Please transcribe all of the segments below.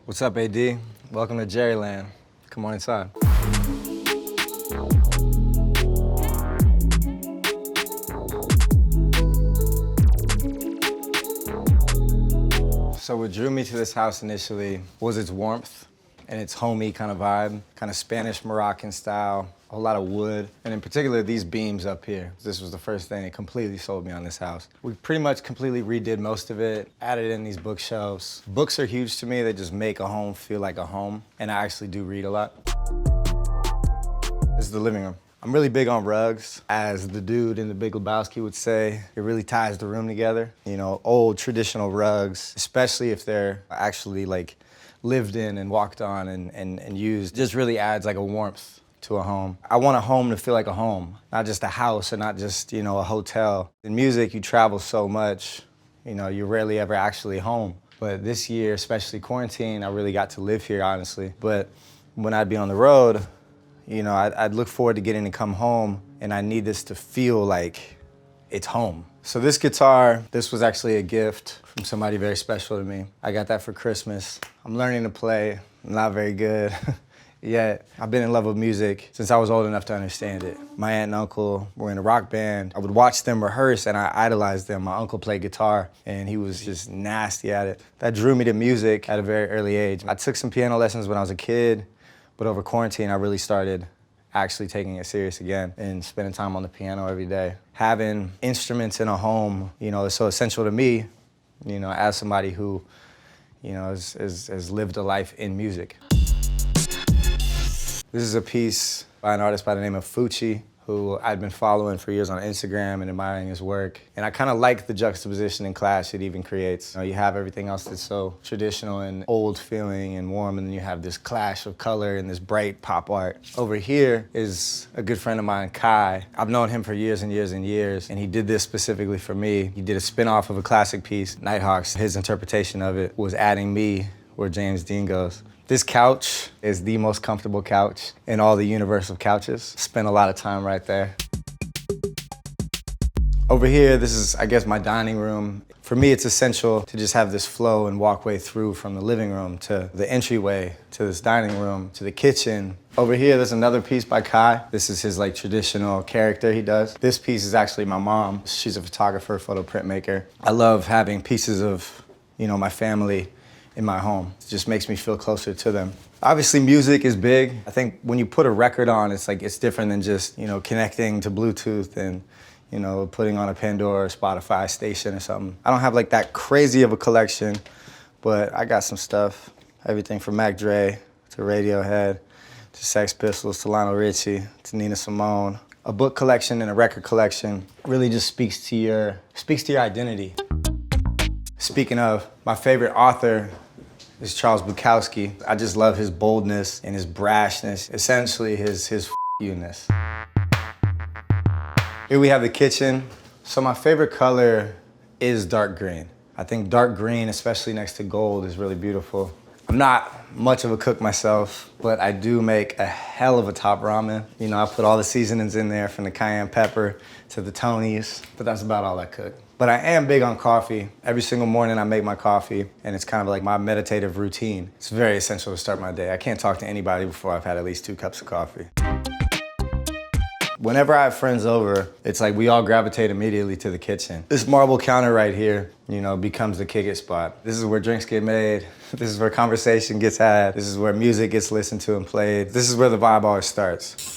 What's up, AD? Welcome to Gerryland. Come on inside. So what drew me to this house initially was its warmth and its homey kind of vibe, kind of Spanish Moroccan style, a whole lot of wood, and in particular these beams up here. This was the first thing that completely sold me on this house. We pretty much completely redid most of it, added in these bookshelves. Books are huge to me. They just make a home feel like a home, and I actually do read a lot. This is the living room. I'm really big on rugs. As the dude in The Big Lebowski would say, it really ties the room together. You know, old traditional rugs, especially if they're actually like lived in and walked on and used, just really adds like a warmth to a home. I want a home to feel like a home, not just a house or not just, you know, a hotel. In music, you travel so much, you know, you're rarely ever actually home. But this year, especially quarantine, I really got to live here, honestly. But when I'd be on the road, you know, I'd look forward to getting to come home, and I need this to feel like it's home. So this guitar, this was actually a gift from somebody very special to me. I got that for Christmas. I'm learning to play, I'm not very good yet. I've been in love with music since I was old enough to understand it. My aunt and uncle were in a rock band. I would watch them rehearse and I idolized them. My uncle played guitar and he was just nasty at it. That drew me to music at a very early age. I took some piano lessons when I was a kid, but over quarantine, I really started actually taking it serious again and spending time on the piano every day. Having instruments in a home, you know, is so essential to me, you know, as somebody who, you know, has lived a life in music. This is a piece by an artist by the name of Fucci, who I'd been following for years on Instagram and admiring his work. And I kind of like the juxtaposition and clash it even creates. You know, you have everything else that's so traditional and old feeling and warm, and then you have this clash of color and this bright pop art. Over here is a good friend of mine, Kai. I've known him for years and years and years, and he did this specifically for me. He did a spin-off of a classic piece, Nighthawks. His interpretation of it was adding me where James Dean goes. This couch is the most comfortable couch in all the universe of couches. Spent a lot of time right there. Over here, this is, I guess, my dining room. For me, it's essential to just have this flow and walkway through from the living room to the entryway, to this dining room, to the kitchen. Over here, there's another piece by Kai. This is his like traditional character he does. This piece is actually my mom. She's a photographer, photo printmaker. I love having pieces of, you know, my family in my home. It just makes me feel closer to them. Obviously, music is big. I think when you put a record on, it's like, it's different than just, you know, connecting to Bluetooth and, you know, putting on a Pandora or Spotify station or something. I don't have like that crazy of a collection, but I got some stuff. Everything from Mac Dre to Radiohead to Sex Pistols to Lionel Richie to Nina Simone. A book collection and a record collection really just speaks to your identity. Speaking of, my favorite author is Charles Bukowski. I just love his boldness and his brashness, essentially his you-ness. Here we have the kitchen. So my favorite color is dark green. I think dark green, especially next to gold, is really beautiful. I'm not much of a cook myself, but I do make a hell of a top ramen. You know, I put all the seasonings in there from the cayenne pepper to the Tonys, but that's about all I cook. But I am big on coffee. Every single morning I make my coffee, and it's kind of like my meditative routine. It's very essential to start my day. I can't talk to anybody before I've had at least 2 cups of coffee. Whenever I have friends over, it's like we all gravitate immediately to the kitchen. This marble counter right here, you know, becomes the kick it spot. This is where drinks get made. This is where conversation gets had. This is where music gets listened to and played. This is where the vibe always starts.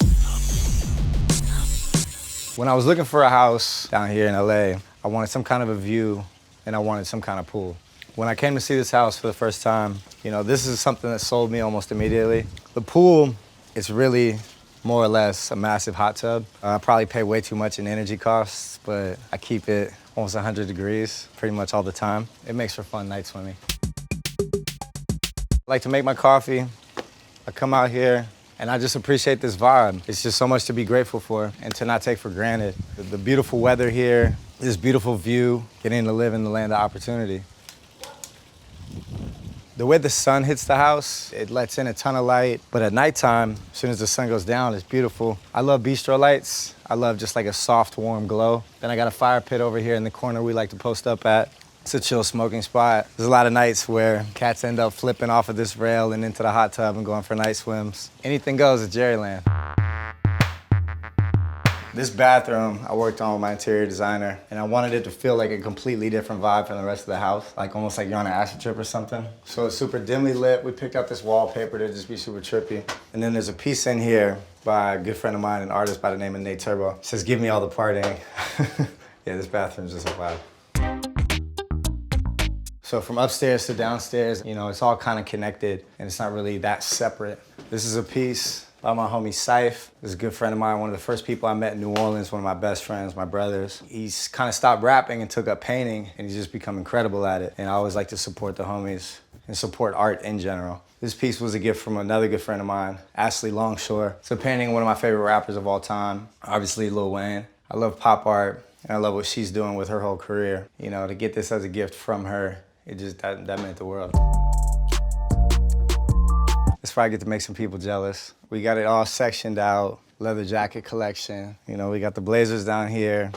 When I was looking for a house down here in LA, I wanted some kind of a view and I wanted some kind of pool. When I came to see this house for the first time, you know, this is something that sold me almost immediately. The pool is really more or less a massive hot tub. I probably pay way too much in energy costs, but I keep it almost 100 degrees pretty much all the time. It makes for fun night swimming. I like to make my coffee. I come out here and I just appreciate this vibe. It's just so much to be grateful for and to not take for granted. The beautiful weather here, this beautiful view, getting to live in the land of opportunity. The way the sun hits the house, it lets in a ton of light, but at nighttime, as soon as the sun goes down, it's beautiful. I love bistro lights. I love just like a soft, warm glow. Then I got a fire pit over here in the corner we like to post up at. It's a chill smoking spot. There's a lot of nights where cats end up flipping off of this rail and into the hot tub and going for night swims. Anything goes at Gerryland. This bathroom I worked on with my interior designer, and I wanted it to feel like a completely different vibe from the rest of the house, like almost like you're on an acid trip or something. So it's super dimly lit. We picked up this wallpaper to just be super trippy. And then there's a piece in here by a good friend of mine, an artist by the name of Nate Turbo. It says, "Give me all the partying." Yeah, this bathroom's just a vibe. So from upstairs to downstairs, you know, it's all kind of connected and it's not really that separate. This is a piece by my homie Cyph. This is a good friend of mine, one of the first people I met in New Orleans, one of my best friends, my brothers. He's kind of stopped rapping and took up painting, and he's just become incredible at it. And I always like to support the homies and support art in general. This piece was a gift from another good friend of mine, Ashley Longshore. It's a painting of one of my favorite rappers of all time, obviously Lil Wayne. I love pop art, and I love what she's doing with her whole career. You know, to get this as a gift from her, that meant the world. That's why I get to make some people jealous. We got it all sectioned out, leather jacket collection. You know, we got the blazers down here,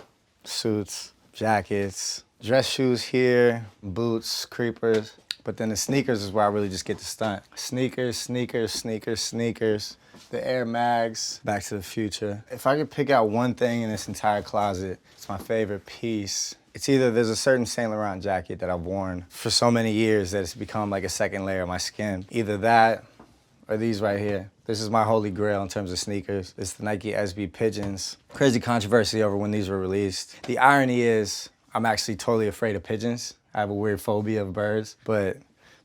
suits, jackets, dress shoes here, boots, creepers. But then the sneakers is where I really just get to stunt. Sneakers, sneakers, sneakers, sneakers. The Air Mags, Back to the Future. If I could pick out one thing in this entire closet, it's my favorite piece. It's either there's a certain Saint Laurent jacket that I've worn for so many years that it's become like a second layer of my skin. Either that or these right here. This is my holy grail in terms of sneakers. It's the Nike SB Pigeons. Crazy controversy over when these were released. The irony is I'm actually totally afraid of pigeons. I have a weird phobia of birds, but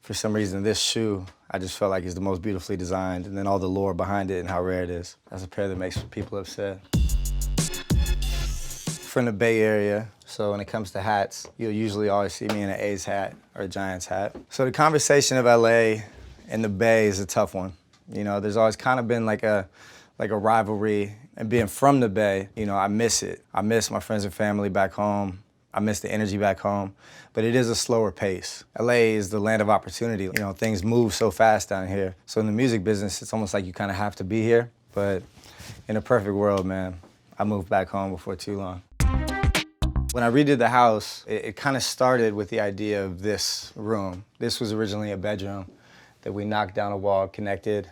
for some reason this shoe, I just felt like it's the most beautifully designed, and then all the lore behind it and how rare it is. That's a pair that makes people upset. From the Bay Area, so when it comes to hats, you'll usually always see me in an A's hat or a Giants hat. So the conversation of LA and the Bay is a tough one. You know, there's always kind of been like a rivalry, and being from the Bay, you know, I miss it. I miss my friends and family back home. I miss the energy back home, but it is a slower pace. LA is the land of opportunity. You know, things move so fast down here. So in the music business, it's almost like you kind of have to be here, but in a perfect world, man, I moved back home before too long. When I redid the house, it kind of started with the idea of this room. This was originally a bedroom that we knocked down a wall, connected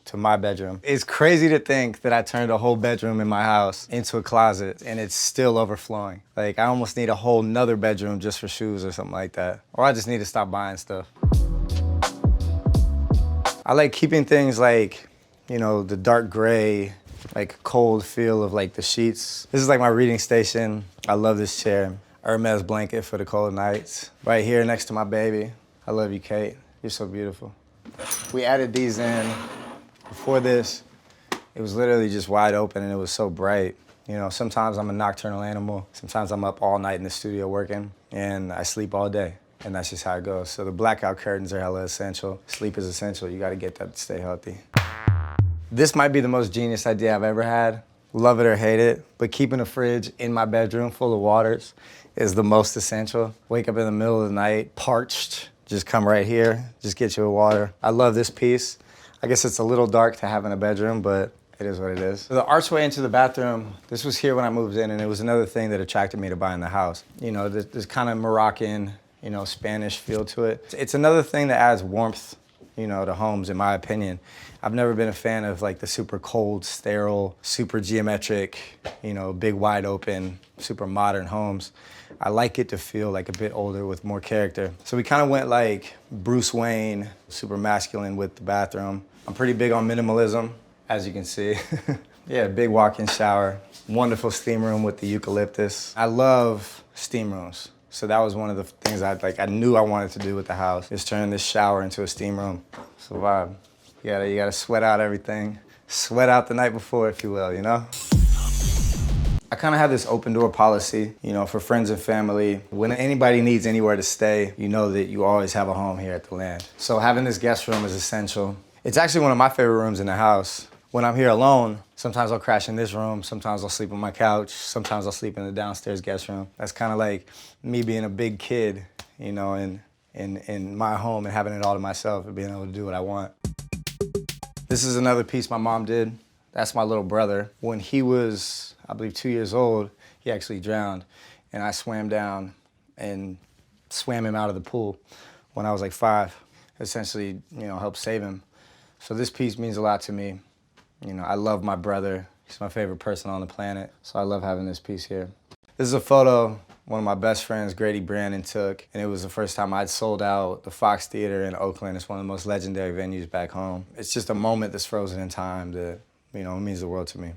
to my bedroom. It's crazy to think that I turned a whole bedroom in my house into a closet and it's still overflowing. Like, I almost need a whole nother bedroom just for shoes or something like that. Or I just need to stop buying stuff. I like keeping things like, you know, the dark gray, like cold feel of like the sheets. This is like my reading station. I love this chair. Hermes blanket for the cold nights. Right here next to my baby. I love you, Kate. You're so beautiful. We added these in. Before this, it was literally just wide open and it was so bright. You know, sometimes I'm a nocturnal animal. Sometimes I'm up all night in the studio working and I sleep all day. And that's just how it goes. So the blackout curtains are hella essential. Sleep is essential. You gotta get that to stay healthy. This might be the most genius idea I've ever had. Love it or hate it, but keeping a fridge in my bedroom full of waters is the most essential. Wake up in the middle of the night, parched, just come right here, just get you a water. I love this piece. I guess it's a little dark to have in a bedroom, but it is what it is. The archway into the bathroom, this was here when I moved in, and it was another thing that attracted me to buying the house. You know, this kind of Moroccan, you know, Spanish feel to it. It's another thing that adds warmth, you know, to homes, in my opinion. I've never been a fan of like the super cold, sterile, super geometric, you know, big wide open, super modern homes. I like it to feel like a bit older with more character. So we kind of went like Bruce Wayne, super masculine with the bathroom. I'm pretty big on minimalism, as you can see. Yeah, big walk-in shower, wonderful steam room with the eucalyptus. I love steam rooms. So that was one of the things I knew I wanted to do with the house, is turn this shower into a steam room. It's a vibe. You gotta sweat out everything. Sweat out the night before, if you will, you know? I kind of have this open door policy, you know, for friends and family. When anybody needs anywhere to stay, you know that you always have a home here at the land. So having this guest room is essential. It's actually one of my favorite rooms in the house. When I'm here alone, sometimes I'll crash in this room, sometimes I'll sleep on my couch, sometimes I'll sleep in the downstairs guest room. That's kind of like me being a big kid, you know, in my home and having it all to myself and being able to do what I want. This is another piece my mom did. That's my little brother. When he was, I believe, 2 years old, he actually drowned. And I swam down and swam him out of the pool when I was like 5. Essentially, helped save him. So this piece means a lot to me. I love my brother. He's my favorite person on the planet. So I love having this piece here. This is a photo one of my best friends, Grady Brandon, took, and it was the first time I'd sold out the Fox Theater in Oakland. It's one of the most legendary venues back home. It's just a moment that's frozen in time that, it means the world to me.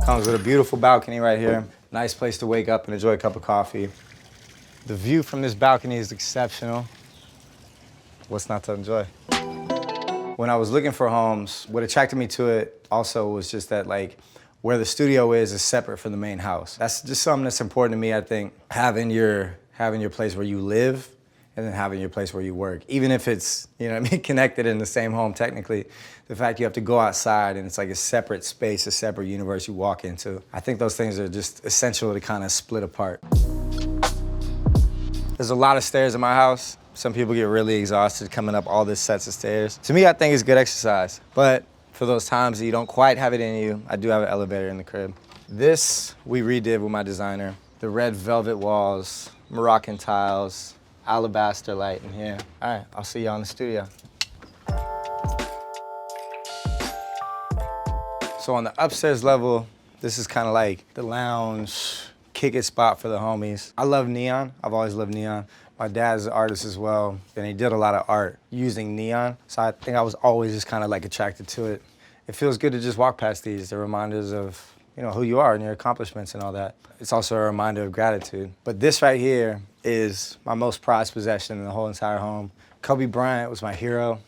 Comes with a beautiful balcony right here. Nice place to wake up and enjoy a cup of coffee. The view from this balcony is exceptional. What's not to enjoy? When I was looking for homes, what attracted me to it also was just that, where the studio is separate from the main house. That's just something that's important to me, I think. Having your place where you live and then having your place where you work. Even if it's, connected in the same home technically, the fact you have to go outside and it's like a separate space, a separate universe you walk into. I think those things are just essential to kind of split apart. There's a lot of stairs in my house. Some people get really exhausted coming up all these sets of stairs. To me, I think it's good exercise, but for those times that you don't quite have it in you, I do have an elevator in the crib. This we redid with my designer. The red velvet walls, Moroccan tiles, alabaster light in here. All right, I'll see y'all in the studio. So on the upstairs level, this is kind of like the lounge, kick it spot for the homies. I love neon. I've always loved neon. My dad's an artist as well, and he did a lot of art using neon. So I think I was always just kind of attracted to it. It feels good to just walk past these. They're reminders of, who you are and your accomplishments and all that. It's also a reminder of gratitude. But this right here is my most prized possession in the whole entire home. Kobe Bryant was my hero.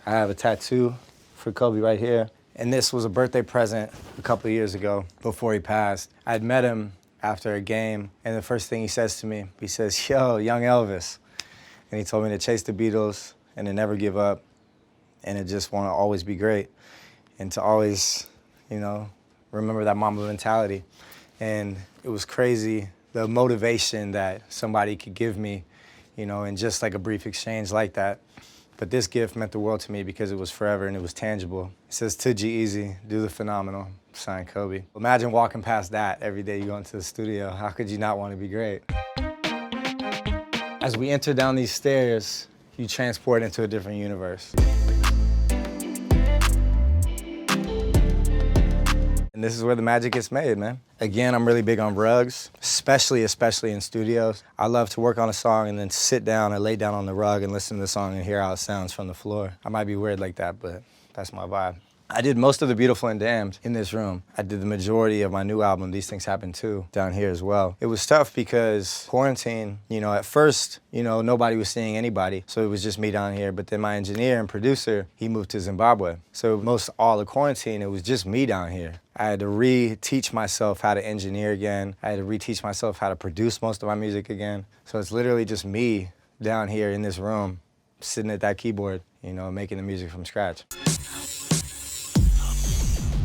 I have a tattoo for Kobe right here. And this was a birthday present a couple of years ago before he passed. I had met him after a game, and the first thing he says to me, he says, "Yo, young Elvis." And he told me to chase the Beatles and to never give up and to just want to always be great and to always, remember that Mamba mentality. And it was crazy, the motivation that somebody could give me, in just a brief exchange like that. But this gift meant the world to me because it was forever and it was tangible. It says, "To G-Eazy, do the phenomenal." Signed, Kobe. Imagine walking past that every day you go into the studio. How could you not want to be great? As we enter down these stairs, you transport into a different universe. And this is where the magic gets made, man. Again, I'm really big on rugs, especially in studios. I love to work on a song and then sit down and lay down on the rug and listen to the song and hear how it sounds from the floor. I might be weird like that, but that's my vibe. I did most of the Beautiful and Damned in this room. I did the majority of my new album, These Things Happen Too, down here as well. It was tough because quarantine, at first, nobody was seeing anybody, so it was just me down here. But then my engineer and producer, he moved to Zimbabwe. So most all the quarantine, it was just me down here. I had to reteach myself how to engineer again. I had to reteach myself how to produce most of my music again. So it's literally just me down here in this room, sitting at that keyboard, making the music from scratch.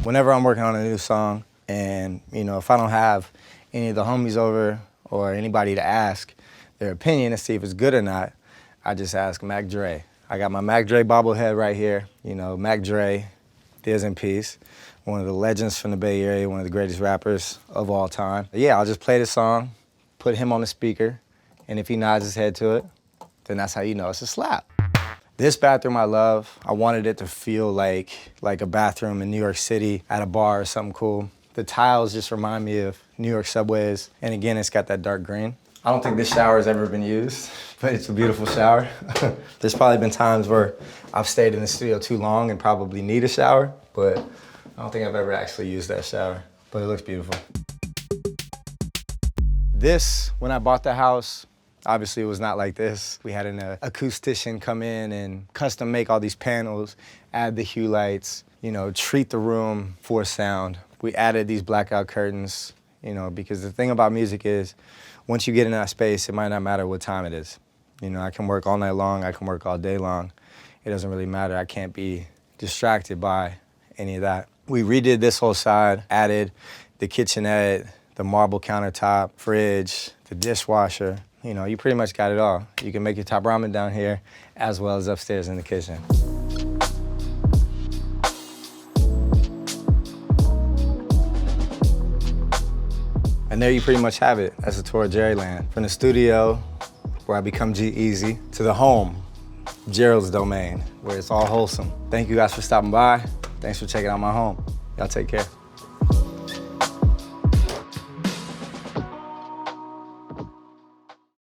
Whenever I'm working on a new song and, if I don't have any of the homies over or anybody to ask their opinion to see if it's good or not, I just ask Mac Dre. I got my Mac Dre bobblehead right here. Mac Dre, Diz in Peace, one of the legends from the Bay Area, one of the greatest rappers of all time. Yeah, I'll just play the song, put him on the speaker, and if he nods his head to it, then that's how you know it's a slap. This bathroom I love. I wanted it to feel like a bathroom in New York City at a bar or something cool. The tiles just remind me of New York subways. And again, it's got that dark green. I don't think this shower has ever been used, but it's a beautiful shower. There's probably been times where I've stayed in the studio too long and probably need a shower, but I don't think I've ever actually used that shower, but it looks beautiful. This, when I bought the house, obviously, it was not like this. We had an acoustician come in and custom make all these panels, add the hue lights, treat the room for sound. We added these blackout curtains, because the thing about music is, once you get in that space, it might not matter what time it is. I can work all night long, I can work all day long. It doesn't really matter. I can't be distracted by any of that. We redid this whole side, added the kitchenette, the marble countertop, fridge, the dishwasher. You pretty much got it all. You can make your top ramen down here as well as upstairs in the kitchen. And there you pretty much have it. That's a tour of Gerryland. From the studio where I become G-Eazy, to the home, Gerald's domain, where it's all wholesome. Thank you guys for stopping by. Thanks for checking out my home. Y'all take care.